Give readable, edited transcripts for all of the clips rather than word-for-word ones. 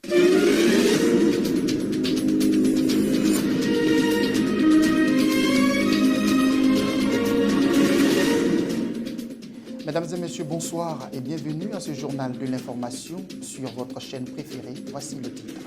Mesdames et messieurs, bonsoir et bienvenue à ce journal de l'information sur votre chaîne préférée. Voici le titre.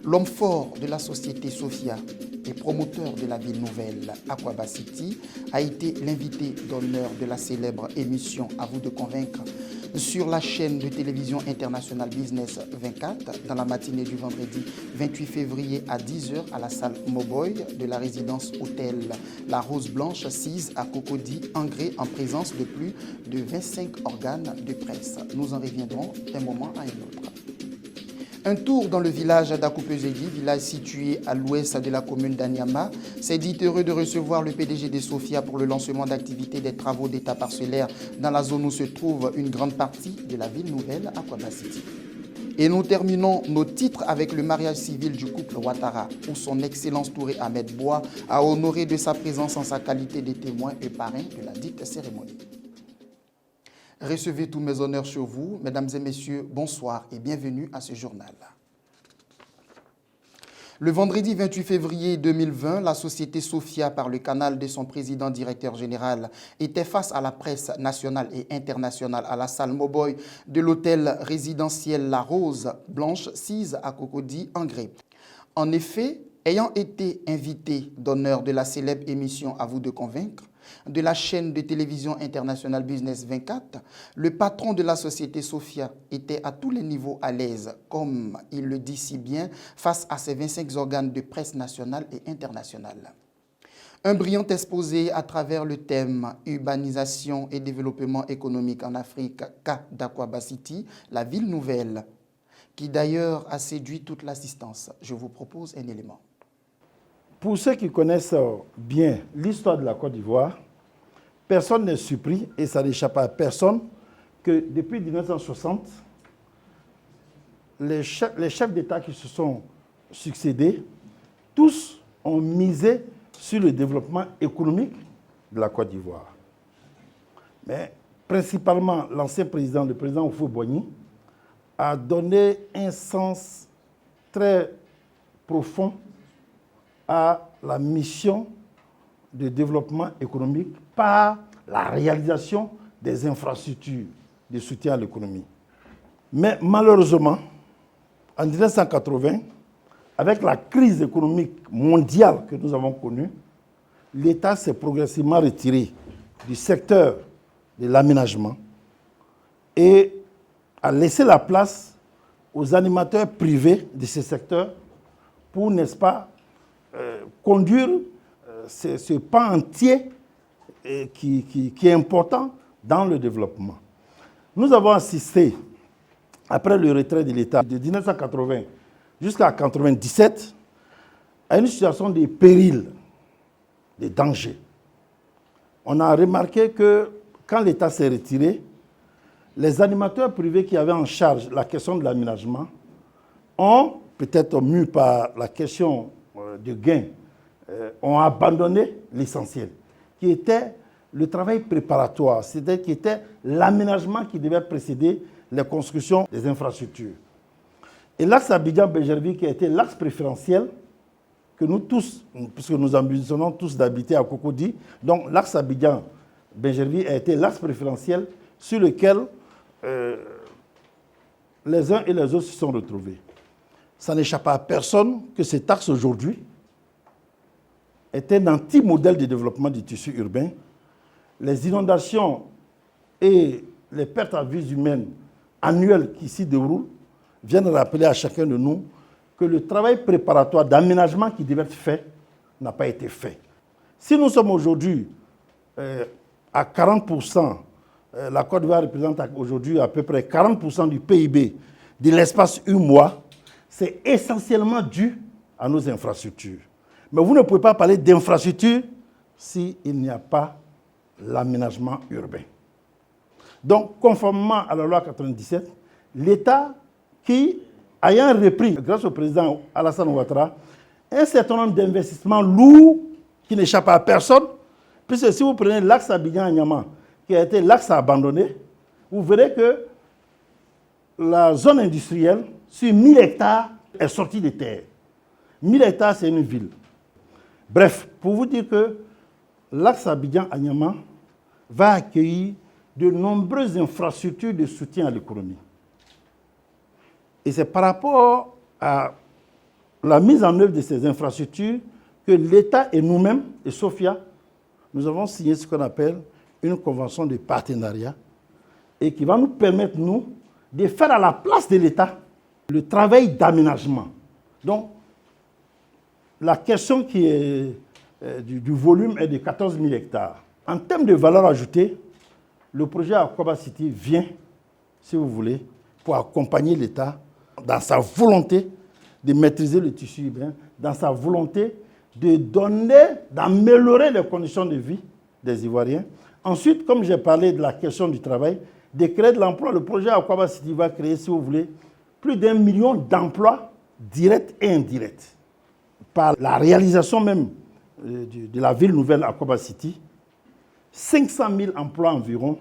L'homme fort de la société Sophia et promoteur de la ville nouvelle Aquaba City a été l'invité d'honneur de la célèbre émission À vous de convaincre sur la chaîne de télévision internationale Business 24 dans la matinée du vendredi 28 février à 10h à la salle Moboy de la résidence hôtel La Rose Blanche 6 à Cocody, Angré, en présence de plus de 25 organes de presse. Nous en reviendrons d'un moment à un autre. Un tour dans le village d'Akoupezegui, village situé à l'ouest de la commune d'Anyama, s'est dit heureux de recevoir le PDG des Sophia pour le lancement d'activités des travaux d'état parcellaires dans la zone où se trouve une grande partie de la ville nouvelle Aquaba City. Et nous terminons nos titres avec le mariage civil du couple Ouattara, où son Excellence Touré Ahmed Bois a honoré de sa présence en sa qualité de témoin et parrain de la dite cérémonie. Recevez tous mes honneurs sur vous. Mesdames et messieurs, bonsoir et bienvenue à ce journal. Le vendredi 28 février 2020, la société Sophia, par le canal de son président directeur général, était face à la presse nationale et internationale à la salle Moboy de l'hôtel résidentiel La Rose Blanche 6 à Cocody, Angré. En effet, ayant été invité d'honneur de la célèbre émission À vous de convaincre, de la chaîne de télévision internationale Business 24, le patron de la société Sophia était à tous les niveaux à l'aise, comme il le dit si bien, face à ses 25 organes de presse nationale et internationale. Un brillant exposé à travers le thème « Urbanisation et développement économique en Afrique » d'Aquaba City, la ville nouvelle, qui d'ailleurs a séduit toute l'assistance. Je vous propose un élément. Pour ceux qui connaissent bien l'histoire de la Côte d'Ivoire, personne n'est surpris, et ça n'échappe à personne, que depuis 1960, les chefs d'État qui se sont succédés, tous ont misé sur le développement économique de la Côte d'Ivoire. Mais principalement, l'ancien président, le président Houphouët-Boigny, a donné un sens très profond à la mission de développement économique par la réalisation des infrastructures de soutien à l'économie. Mais malheureusement, en 1980, avec la crise économique mondiale que nous avons connue, l'État s'est progressivement retiré du secteur de l'aménagement et a laissé la place aux animateurs privés de ce secteur pour, n'est-ce pas, conduire ce pan entier qui est important dans le développement. Nous avons assisté, après le retrait de l'État de 1980 jusqu'à 1997, à une situation de péril, de danger. On a remarqué que quand l'État s'est retiré, les animateurs privés qui avaient en charge la question de l'aménagement ont, peut-être mus par la question de gain, ont abandonné l'essentiel, qui était le travail préparatoire, c'est-à-dire qui était l'aménagement qui devait précéder les constructions des infrastructures. Et l'axe Abidjan-Benjerville, qui a été l'axe préférentiel, que nous tous, puisque nous ambitionnons tous d'habiter à Cocody, donc l'axe Abidjan-Benjerville a été l'axe préférentiel sur lequel les uns et les autres se sont retrouvés. Ça n'échappe à personne que cet axe aujourd'hui est un anti-modèle de développement du tissu urbain. Les inondations et les pertes à vies humaines annuelles qui s'y déroulent viennent rappeler à chacun de nous que le travail préparatoire d'aménagement qui devait être fait n'a pas été fait. Si nous sommes aujourd'hui à 40%, la Côte d'Ivoire représente aujourd'hui à peu près 40% du PIB de l'espace UMOA, c'est essentiellement dû à nos infrastructures. Mais vous ne pouvez pas parler d'infrastructures s'il n'y a pas l'aménagement urbain. Donc, conformément à la loi 97, l'État qui, ayant repris, grâce au président Alassane Ouattara, un certain nombre d'investissements lourds qui n'échappent à personne, puisque si vous prenez l'axe Abidjan-Anyama, qui a été l'axe abandonné, vous verrez que la zone industrielle, sur 1000 hectares, est sortie des terres. 1000 hectares, c'est une ville. Bref, pour vous dire que l'axe Abidjan-Anyama va accueillir de nombreuses infrastructures de soutien à l'économie. Et c'est par rapport à la mise en œuvre de ces infrastructures que l'État et nous-mêmes, et Sofia, nous avons signé ce qu'on appelle une convention de partenariat et qui va nous permettre, nous, de faire à la place de l'État le travail d'aménagement. Donc, la question qui est du volume est de 14 000 hectares. En termes de valeur ajoutée, le projet Akwaba City vient, si vous voulez, pour accompagner l'État dans sa volonté de maîtriser le tissu urbain, dans sa volonté de donner, d'améliorer les conditions de vie des Ivoiriens. Ensuite, comme j'ai parlé de la question du travail, de créer de l'emploi, le projet Akwaba City va créer, si vous voulez, plus d'1 million d'emplois directs et indirects. Par la réalisation même de la ville nouvelle Akwaba City, 500 000 emplois environ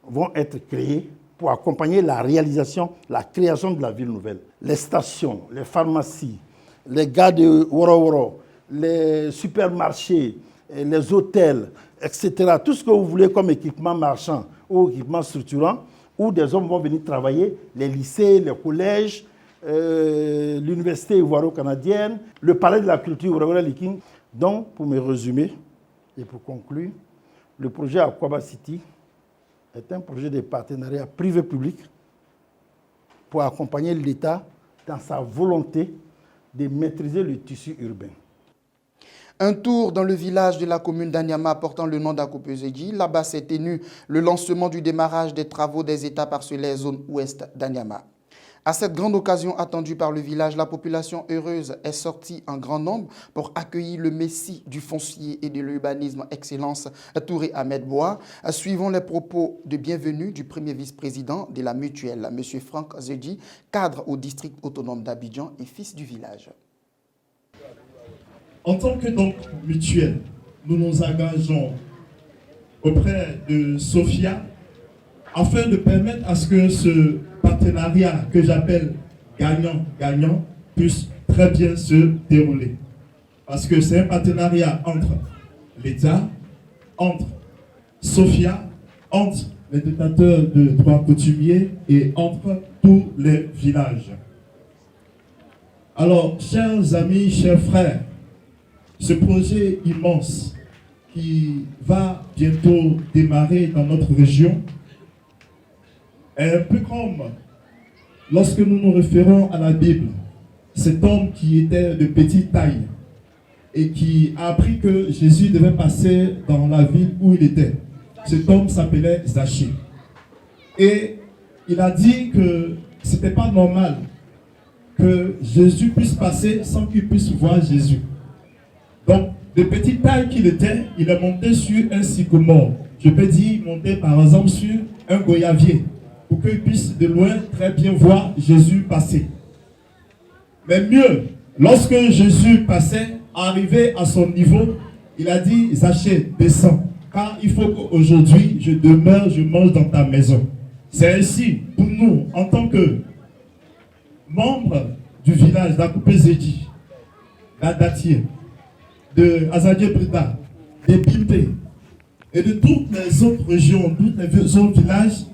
vont être créés pour accompagner la réalisation, la création de la ville nouvelle. Les stations, les pharmacies, les gares de Woro, les supermarchés, les hôtels, etc. Tout ce que vous voulez comme équipement marchand ou équipement structurant, où des hommes vont venir travailler, les lycées, les collèges, l'université ivoiro-canadienne, le palais de la culture Ivoiro-Liking. Donc, pour me résumer et pour conclure, le projet Akwaba City est un projet de partenariat privé-public pour accompagner l'État dans sa volonté de maîtriser le tissu urbain. Un tour dans le village de la commune d'Anyama portant le nom d'Akupezedji. Là-bas s'est tenu le lancement du démarrage des travaux des états parcellaires zone ouest d'Anyama. À cette grande occasion attendue par le village, la population heureuse est sortie en grand nombre pour accueillir le messie du foncier et de l'urbanisme Excellence Touré Ahmed Boa, suivant les propos de bienvenue du premier vice-président de la mutuelle, M. Franck Zedji, cadre au district autonome d'Abidjan et fils du village. En tant que donc mutuelle, nous nous engageons auprès de Sofia afin de permettre à ce que ce partenariat que j'appelle gagnant-gagnant puisse très bien se dérouler. Parce que c'est un partenariat entre l'État, entre Sofia, entre les détenteurs de droits coutumiers et entre tous les villages. Alors, chers amis, chers frères, ce projet immense qui va bientôt démarrer dans notre région est un peu comme lorsque nous nous référons à la Bible, cet homme qui était de petite taille et qui a appris que Jésus devait passer dans la ville où il était. Cet homme s'appelait Zachée. Et il a dit que ce n'était pas normal que Jésus puisse passer sans qu'il puisse voir Jésus. Donc, de petite taille qu'il était, il est monté sur un sycomore. Je peux dire monter par exemple sur un goyavier pour qu'il puisse de loin très bien voir Jésus passer. Mais mieux, lorsque Jésus passait, arrivé à son niveau, il a dit, Zachée, descends, car il faut qu'aujourd'hui je demeure, je mange dans ta maison. C'est ainsi pour nous, en tant que membres du village d'Akupezedji, d'Adatier, de Azadie Brida, de Bimpe et de toutes les autres régions, toutes les autres villages,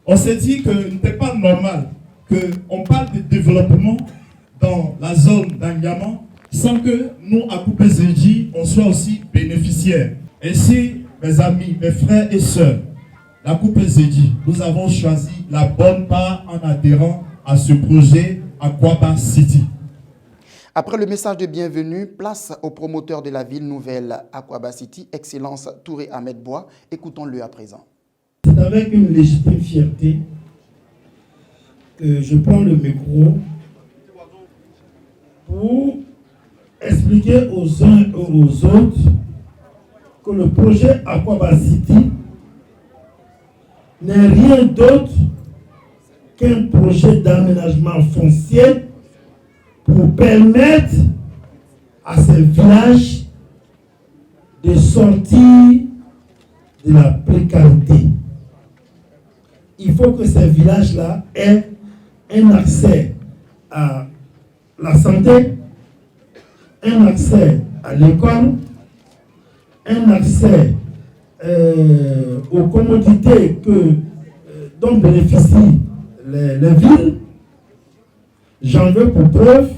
on s'est dit que ce n'était pas normal qu'on parle de développement dans la zone d'Anyama sans que nous, à Akupezedji, on soit aussi bénéficiaires. Ainsi, mes amis, mes frères et sœurs, d'Akupezedji, nous avons choisi la bonne part en adhérant à ce projet Akwaba City. Après le message de bienvenue, place au promoteur de la ville nouvelle Akwaba City, Excellence Touré Ahmed Boa. Écoutons-le à présent. C'est avec une légitime fierté que je prends le micro pour expliquer aux uns et aux autres que le projet Akwaba City n'est rien d'autre qu'un projet d'aménagement foncier pour permettre à ces villages de sortir de la précarité. Il faut que ces villages-là aient un accès à la santé, un accès à l'école, un accès aux commodités dont bénéficient les villes. J'en veux pour preuve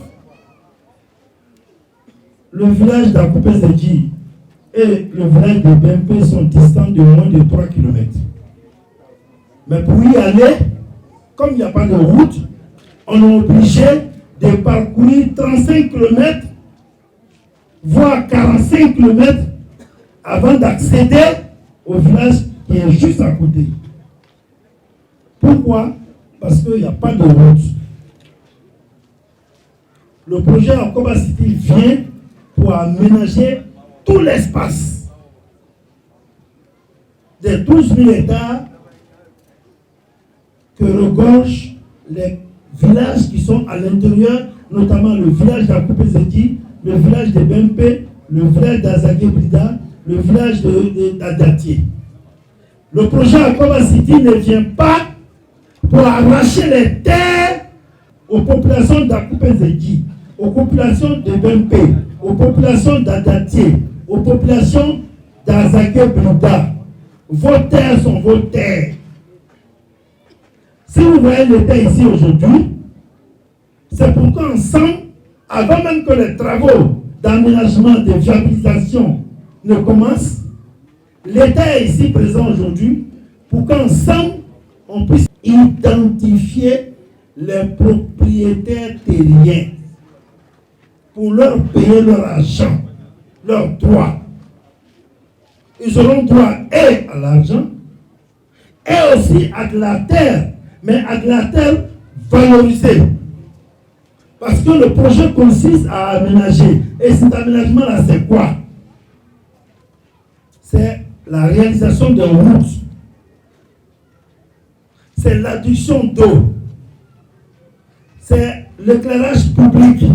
le village d'Akoupé-Zedji et le village de Bempé sont distants de moins de 3 km. Mais pour y aller, comme il n'y a pas de route, on est obligé de parcourir 35 km, voire 45 km avant d'accéder au village qui est juste à côté. Pourquoi? Parce qu'il n'y a pas de route. Le projet Akoba City vient pour aménager tout l'espace des 12 000 hectares que regorgent les villages qui sont à l'intérieur, notamment le village d'Akoupé-Zedji, le village de Bempé, le village d'Azagué-Brida, le village d'Adatié. Le projet Akoba City ne vient pas pour arracher les terres aux populations d'Akoupé-Zedji, aux populations de Bempé, aux populations d'Adatié, aux populations d'Azagué-Brida. Vos terres sont vos terres. Si vous voyez les terres ici aujourd'hui, c'est pourquoi ensemble, avant même que les travaux d'aménagement, de viabilisation ne commencent, l'État est ici présent aujourd'hui pour qu'ensemble, on puisse identifier les propriétaires terriens pour leur payer leur argent, leurs droits. Ils auront droit et à l'argent et aussi à de la terre, mais à de la terre valorisée. Parce que le projet consiste à aménager. Et cet aménagement-là, c'est quoi? C'est la réalisation de routes. C'est l'adduction d'eau. C'est l'éclairage public.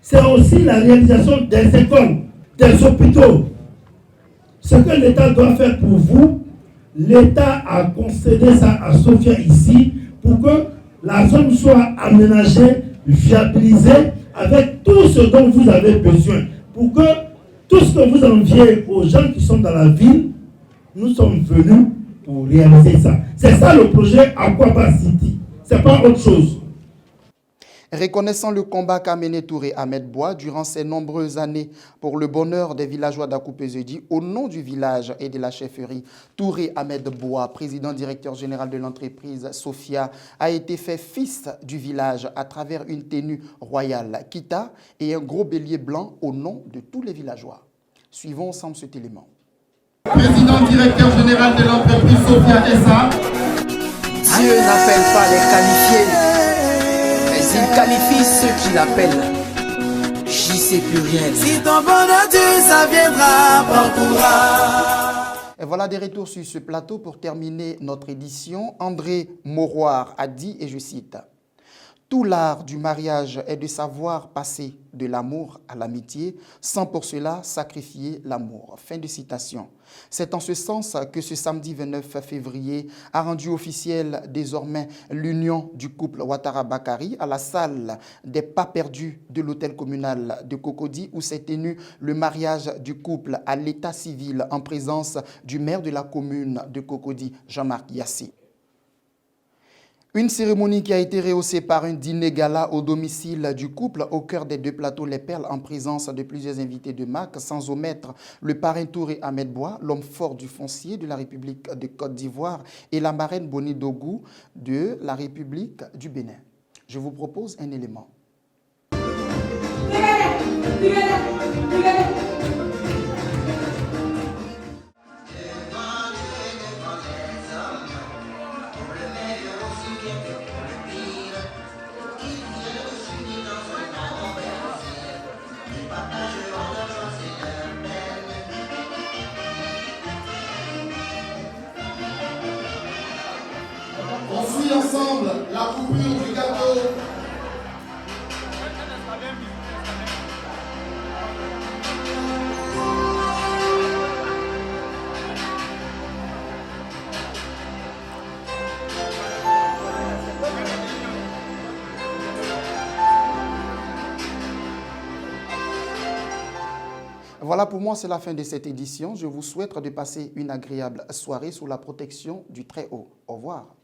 C'est aussi la réalisation des écoles, des hôpitaux. Ce que l'État doit faire pour vous, l'État a concédé ça à Sofia ici pour que la zone soit aménagée, viabilisée avec tout ce dont vous avez besoin. Pour que tout ce que vous enviez aux gens qui sont dans la ville, nous sommes venus pour réaliser ça. C'est ça le projet Akoba City. C'est pas autre chose. Reconnaissant le combat qu'a mené Touré Ahmed Bois durant ces nombreuses années pour le bonheur des villageois d'Akoupé-Zedji, au nom du village et de la chefferie, Touré Ahmed Bois, président directeur général de l'entreprise Sofia, a été fait fils du village à travers une tenue royale, kita et un gros bélier blanc au nom de tous les villageois. Suivons ensemble cet élément. Président directeur général de l'entreprise Sofia SA. Dieu n'appelle pas les qualifiés. Il qualifie ceux qui l'appellent. J'y sais plus rien. Si ton bonheur Dieu, ça viendra par courage. Et voilà des retours sur ce plateau pour terminer notre édition. André Mauroir a dit, et je cite, « Tout l'art du mariage est de savoir passer de l'amour à l'amitié, sans pour cela sacrifier l'amour. » Fin de citation. C'est en ce sens que ce samedi 29 février a rendu officiel désormais l'union du couple Ouattara-Bakary à la salle des pas perdus de l'hôtel communal de Cocody où s'est tenu le mariage du couple à l'état civil en présence du maire de la commune de Cocody, Jean-Marc Yassé. Une cérémonie qui a été rehaussée par un dîner gala au domicile du couple au cœur des deux plateaux Les Perles en présence de plusieurs invités de marque, sans omettre le parrain Touré Ahmed Bois, l'homme fort du foncier de la République de Côte d'Ivoire et la marraine Boni Dogou de la République du Bénin. Je vous propose un élément. On suit ensemble la coupure du gâteau. Voilà, pour moi, c'est la fin de cette édition. Je vous souhaite de passer une agréable soirée sous la protection du Très-Haut. Au revoir.